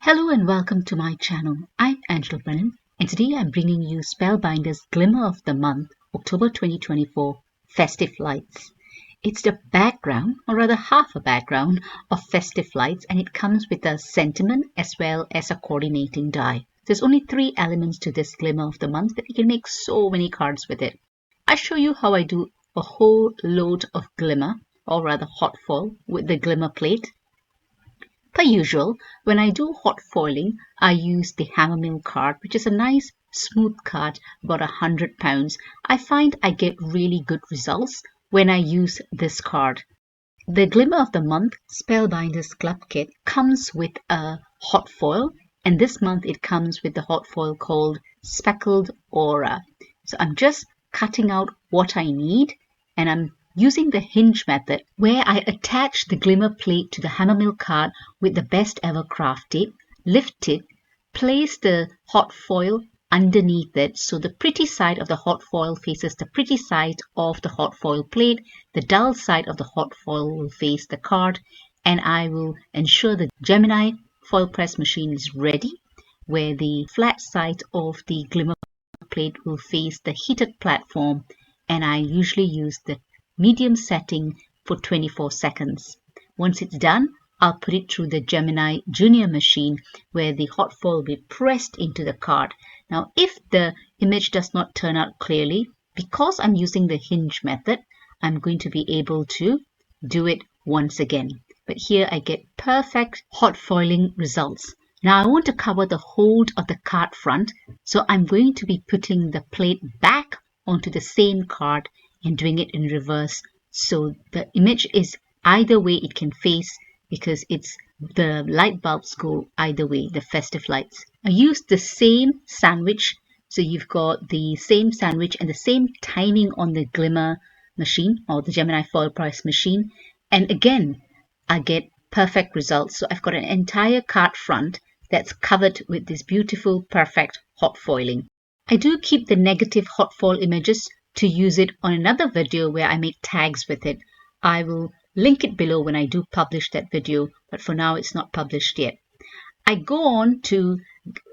Hello and welcome to my channel. I'm Angela Brennan and today I'm bringing you Spellbinders Glimmer of the Month, October 2024 Festive Lights. It's the background, or rather half a background, of festive lights, and it comes with a sentiment as well as a coordinating die. There's only 3 elements to this Glimmer of the Month, but you can make so many cards with it. I show you how I do a whole load of glimmer, or rather hot foil, with the glimmer plate. Per usual, when I do hot foiling, I use the Hammermill card, which is a nice smooth card, about £100. I find I get really good results when I use this card. The Glimmer of the Month Spellbinders Club Kit comes with a hot foil, and this month it comes with the hot foil called Speckled Aura. So I'm just cutting out what I need, and I'm using the hinge method where I attach the glimmer plate to the Hammermill card with the best ever craft tape, lift it, place the hot foil underneath it so the pretty side of the hot foil faces the pretty side of the hot foil plate, the dull side of the hot foil will face the card, and I will ensure the GEMINI Foilpress Machine is ready, where the flat side of the glimmer plate will face the heated platform, and I usually use the medium setting for 24 seconds. Once it's done, I'll put it through the GEMINI Junior machine where the hot foil will be pressed into the card. Now, if the image does not turn out clearly, because I'm using the hinge method, I'm going to be able to do it once again. But here I get perfect hot foiling results. Now I want to cover the hold of the card front, so I'm going to be putting the plate back onto the same card and doing it in reverse, so the image is either way it can face, because it's the light bulbs go either way, the festive lights. I used the same sandwich, so you've got the same sandwich and the same timing on the Glimmer machine or the GEMINI Foilpress Machine, and again I get perfect results. So I've got an entire card front that's covered with this beautiful perfect hot foiling. I do keep the negative hot foil images to use it on another video where I make tags with it. I will link it below when I do publish that video, but for now it's not published yet. I go on to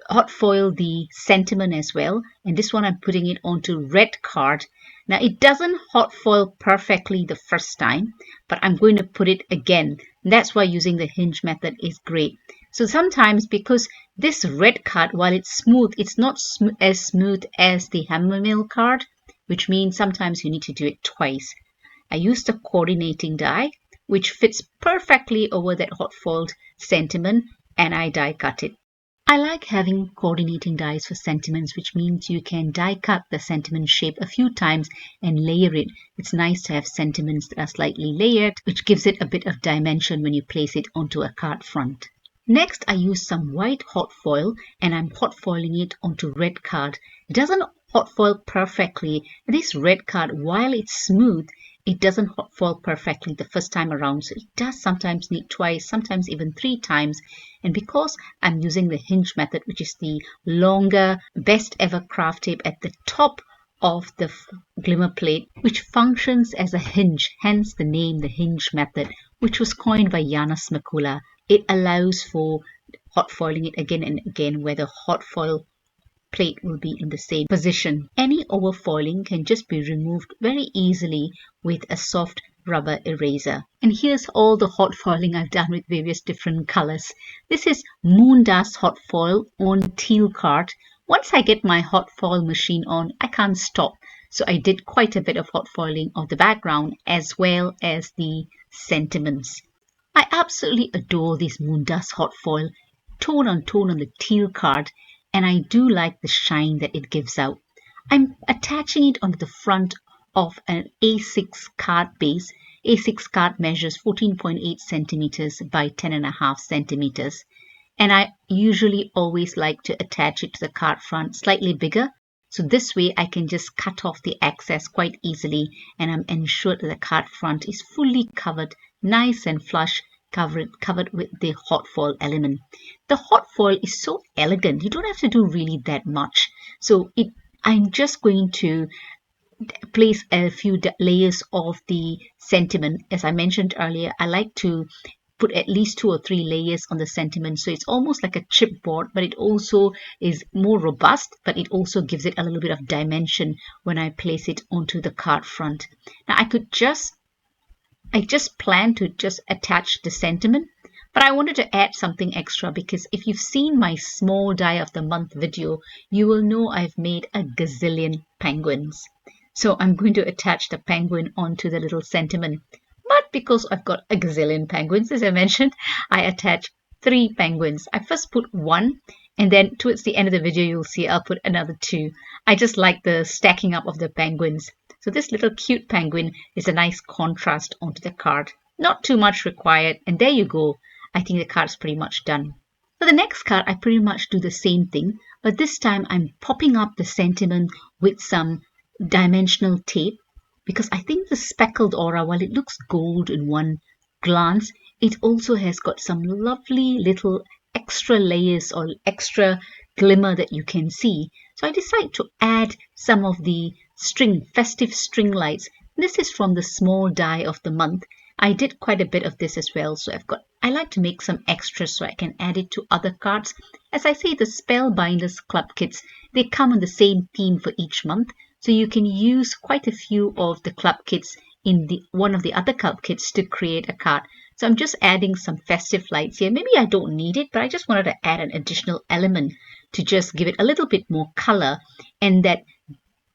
hot foil the sentiment as well, and this one I'm putting it onto red card. Now it doesn't hot foil perfectly the first time, but I'm going to put it again. That's why using the hinge method is great. So sometimes, because this red card, while it's smooth, it's not as smooth as the Hammermill card, which means sometimes you need to do it twice. I used a coordinating die, which fits perfectly over that hot foiled sentiment, and I die cut it. I like having coordinating dies for sentiments, which means you can die cut the sentiment shape a few times and layer it. It's nice to have sentiments that are slightly layered, which gives it a bit of dimension when you place it onto a card front. Next, I use some white hot foil, and I'm hot foiling it onto red card. It doesn't hot foil perfectly. This red card, while it's smooth, it doesn't hot foil perfectly the first time around, so it does sometimes need twice, sometimes even 3 times. And because I'm using the hinge method, which is the longer best ever craft tape at the top of the glimmer plate, which functions as a hinge, hence the name the hinge method, which was coined by Janis Makula. It allows for hot foiling it again and again where the hot foil plate will be in the same position. Any overfoiling can just be removed very easily with a soft rubber eraser. And here's all the hot foiling I've done with various different colors. This is Moon Dust hot foil on teal card. Once I get my hot foil machine on, I can't stop. So I did quite a bit of hot foiling of the background as well as the sentiments. I absolutely adore this Moon Dust hot foil, tone on the teal card, and I do like the shine that it gives out. I'm attaching it onto the front of an A6 card base. A6 card measures 14.8 centimeters by 10.5 centimeters. And I usually always like to attach it to the card front slightly bigger. So this way I can just cut off the excess quite easily, and I'm ensured that the card front is fully covered, nice and flush, covered with the hot foil element. The hot foil is so elegant, you don't have to do really that much. So I'm just going to place a few layers of the sentiment. As I mentioned earlier, I like to put at least 2 or 3 layers on the sentiment, so it's almost like a chipboard, but it also is more robust, but it also gives it a little bit of dimension when I place it onto the card front. Now I just plan to just attach the sentiment, but I wanted to add something extra because if you've seen my small die of the month video, you will know I've made a gazillion penguins. So I'm going to attach the penguin onto the little sentiment. But because I've got a gazillion penguins, as I mentioned, I attach 3 penguins. I first put 1, and then towards the end of the video, you'll see I'll put another 2. I just like the stacking up of the penguins. So this little cute penguin is a nice contrast onto the card. Not too much required, and there you go. I think the card's pretty much done. For the next card, I pretty much do the same thing, but this time I'm popping up the sentiment with some dimensional tape, because I think the speckled aura, while it looks gold in one glance, it also has got some lovely little extra layers or extra glimmer that you can see. So I decide to add some of the festive string lights. This is from the small die of the month. I did quite a bit of this as well, so I like to make some extras so I can add it to other cards. As I say, the Spellbinders Clubkits, they come on the same theme for each month, so you can use quite a few of the Clubkits in one of the other Clubkits to create a card. So I'm just adding some festive lights here. Maybe I don't need it, but I just wanted to add an additional element to just give it a little bit more color, and that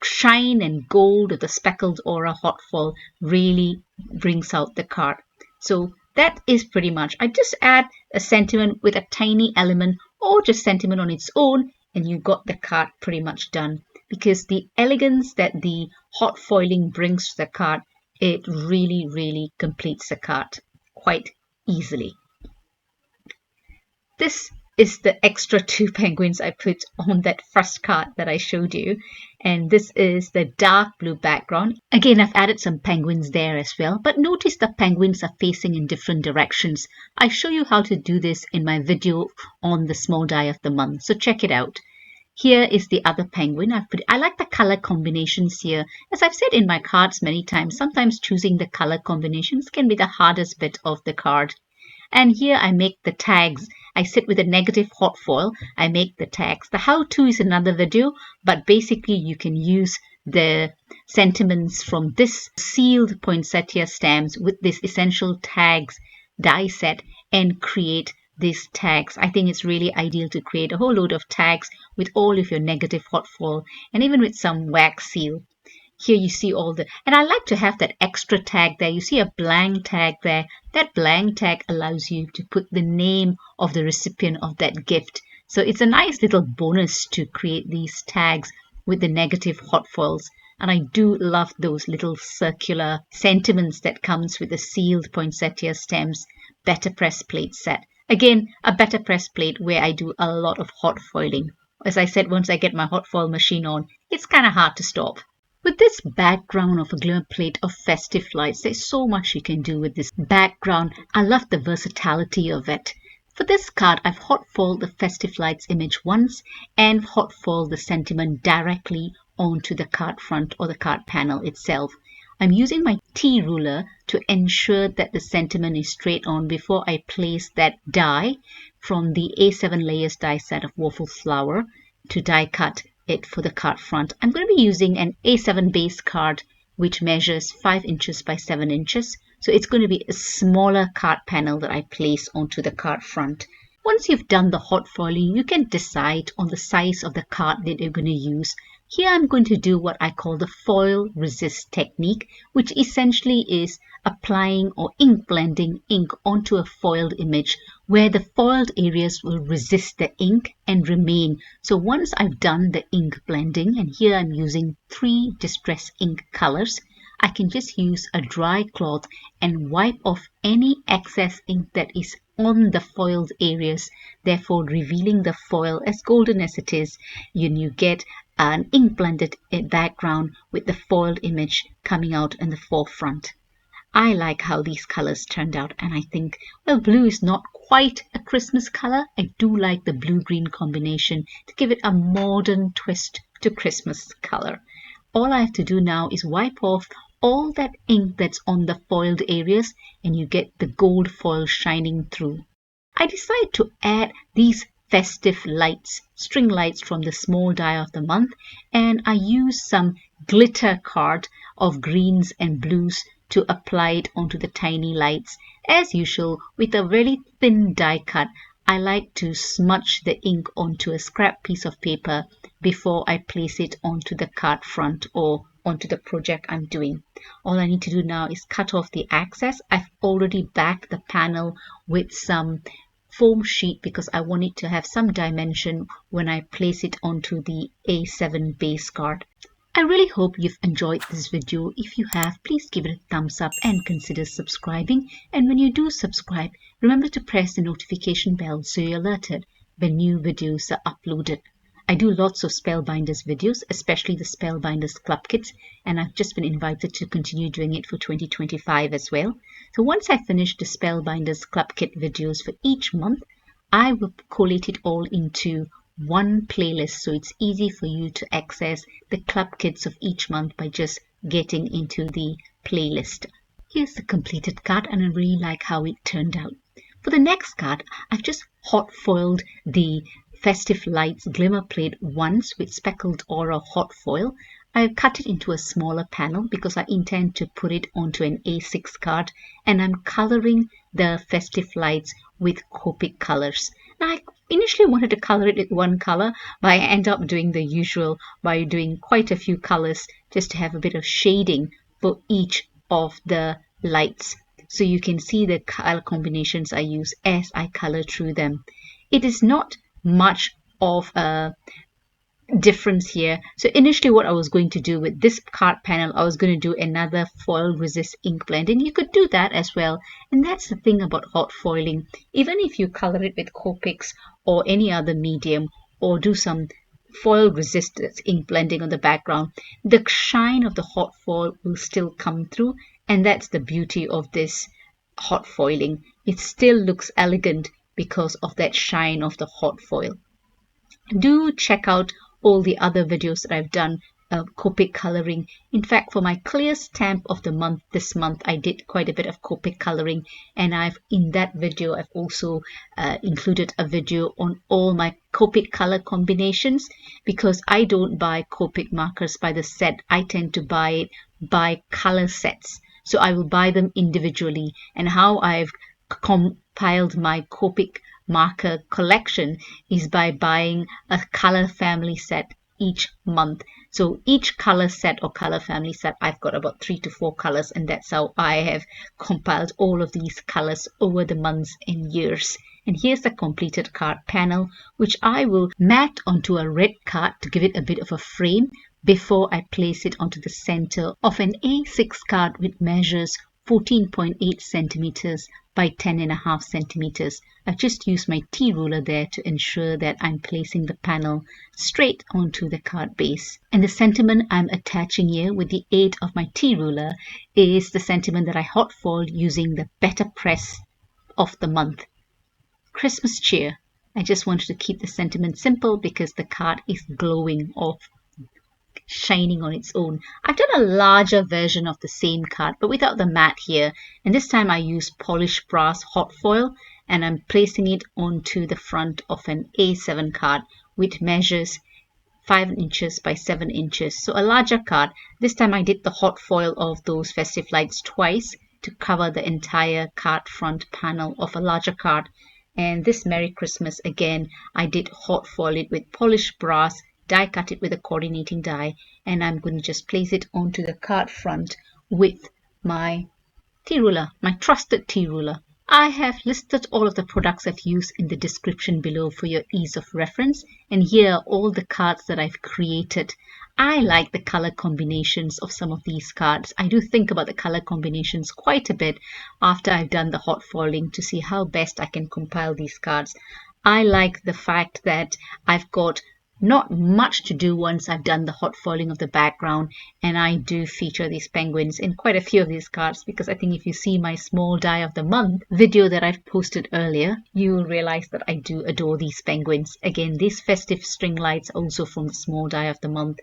shine and gold of the speckled aura hot foil really brings out the card. So that is pretty much, I just add a sentiment with a tiny element or just sentiment on its own, and you got the card pretty much done. Because the elegance that the hot foiling brings to the card, it really, really completes the card quite easily. This is the extra 2 penguins I put on that first card that I showed you, and this is the dark blue background. Again, I've added some penguins there as well, but notice the penguins are facing in different directions. I show you how to do this in my video on the small die of the month, so check it out. Here is the other penguin. I like the color combinations here. As I've said in my cards many times, sometimes choosing the color combinations can be the hardest bit of the card. And here I make the tags. I sit with a negative hot foil. I make the tags. The how-to is another video, but basically you can use the sentiments from this sealed poinsettia stamps with this essential tags die set and create these tags. I think it's really ideal to create a whole load of tags with all of your negative hot foil and even with some wax seal. Here you see all and I like to have that extra tag there. You see a blank tag there. That blank tag allows you to put the name of the recipient of that gift. So it's a nice little bonus to create these tags with the negative hot foils. And I do love those little circular sentiments that comes with the sealed poinsettia stems better press plate set. Again, a better press plate where I do a lot of hot foiling. As I said, once I get my hot foil machine on, it's kind of hard to stop. With this background of a glimmer plate of festive lights, there's so much you can do with this background. I love the versatility of it. For this card, I've hot foiled the festive lights image once and hot foiled the sentiment directly onto the card front or the card panel itself. I'm using my T ruler to ensure that the sentiment is straight on before I place that die from the A7 layers die set of waffle flower to die cut it for the card front. I'm going to be using an A7 base card which measures 5 inches by 7 inches. So it's going to be a smaller card panel that I place onto the card front. Once you've done the hot foiling, you can decide on the size of the card that you're going to use. Here I'm going to do what I call the foil resist technique, which essentially is applying or ink blending ink onto a foiled image where the foiled areas will resist the ink and remain. So once I've done the ink blending, and here I'm using 3 distress ink colors, I can just use a dry cloth and wipe off any excess ink that is on the foiled areas, therefore revealing the foil as golden as it is. You get an ink blended background with the foiled image coming out in the forefront. I like how these colors turned out, and I think, well, blue is not quite a Christmas color. I do like the blue-green combination to give it a modern twist to Christmas color. All I have to do now is wipe off all that ink that's on the foiled areas and you get the gold foil shining through. I decided to add these festive lights, string lights from the small die of the month, and I used some glitter card of greens and blues to apply it onto the tiny lights. As usual, with a very thin die cut, I like to smudge the ink onto a scrap piece of paper before I place it onto the card front or onto the project I'm doing. All I need to do now is cut off the excess. I've already backed the panel with some foam sheet because I want it to have some dimension when I place it onto the A7 base card. I really hope you've enjoyed this video. If you have, please give it a thumbs up and consider subscribing. And when you do subscribe, remember to press the notification bell so you're alerted when new videos are uploaded. I do lots of Spellbinders videos, especially the Spellbinders Clubkits, and I've just been invited to continue doing it for 2025 as well. So once I finish the Spellbinders Clubkit videos for each month, I will collate it all into one playlist, so it's easy for you to access the Clubkits of each month by just getting into the playlist. Here's the completed card, and I really like how it turned out. For the next card, I've just hot foiled the Festive Lights Glimmer plate once with Speckled Aura hot foil. I've cut it into a smaller panel because I intend to put it onto an A6 card, and I'm coloring the Festive Lights with Copic colors. Now, I initially wanted to color it with one color, but I end up doing the usual by doing quite a few colors just to have a bit of shading for each of the lights, so you can see the color combinations I use as I color through them. It is not much of a difference here. So initially what I was going to do with this card panel, I was going to do another foil resist ink blend, and you could do that as well. And that's the thing about hot foiling. Even if you color it with Copics or any other medium, or do some foil resistant ink blending on the background, the shine of the hot foil will still come through, and that's the beauty of this hot foiling. It still looks elegant because of that shine of the hot foil. Do check out all the other videos that I've done Copic coloring. In fact, for my clear stamp of the month this month, I did quite a bit of Copic coloring, and in that video I've also included a video on all my Copic color combinations, because I don't buy Copic markers by the set. I tend to buy it by color sets, so I will buy them individually. And how I've compiled my Copic marker collection is by buying a color family set each month. So each color set or color family set, I've got about 3 to 4 colors, and that's how I have compiled all of these colors over the months and years. And here's the completed card panel, which I will mat onto a red card to give it a bit of a frame before I place it onto the center of an A6 card with measures 14.8 centimeters by 10.5 centimeters. I've just used my T-ruler there to ensure that I'm placing the panel straight onto the card base. And the sentiment I'm attaching here with the aid of my T-ruler is the sentiment that I hot foiled using the Better Press of the month. Christmas cheer. I just wanted to keep the sentiment simple because the card is glowing off, shining on its own. I've done a larger version of the same card but without the mat here, and this time I use polished brass hot foil, and I'm placing it onto the front of an A7 card which measures 5 inches by 7 inches, so a larger card. This time I did the hot foil of those festive lights twice to cover the entire card front panel of a larger card. And this Merry Christmas, again, I did hot foil it with polished brass, die cut it with a coordinating die, and I'm going to just place it onto the card front with my T-ruler, my trusted T-ruler. I have listed all of the products I've used in the description below for your ease of reference, and here are all the cards that I've created. I like the color combinations of some of these cards. I do think about the color combinations quite a bit after I've done the hot foiling to see how best I can compile these cards. I like the fact that I've got not much to do once I've done the hot foiling of the background, and I do feature these penguins in quite a few of these cards because I think if you see my small die of the month video that I've posted earlier, you will realize that I do adore these penguins. Again, these festive string lights also from the small die of the month.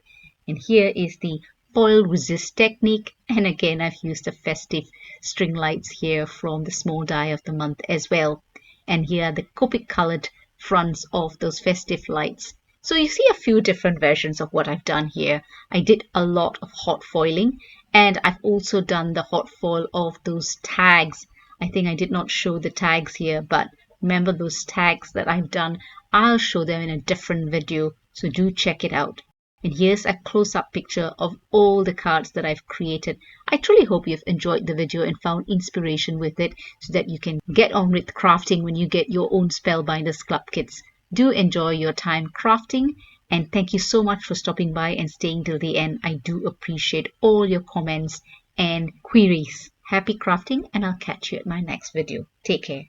And here is the foil resist technique, and again I've used the festive string lights here from the small die of the month as well. And here are the Copic colored fronts of those festive lights. So you see a few different versions of what I've done here. I did a lot of hot foiling, and I've also done the hot foil of those tags. I think I did not show the tags here, but remember those tags that I've done, I'll show them in a different video, so do check it out. And here's a close-up picture of all the cards that I've created. I truly hope you've enjoyed the video and found inspiration with it so that you can get on with crafting when you get your own Spellbinders club kits. Do enjoy your time crafting, and thank you so much for stopping by and staying till the end. I do appreciate all your comments and queries. Happy crafting, and I'll catch you at my next video. Take care.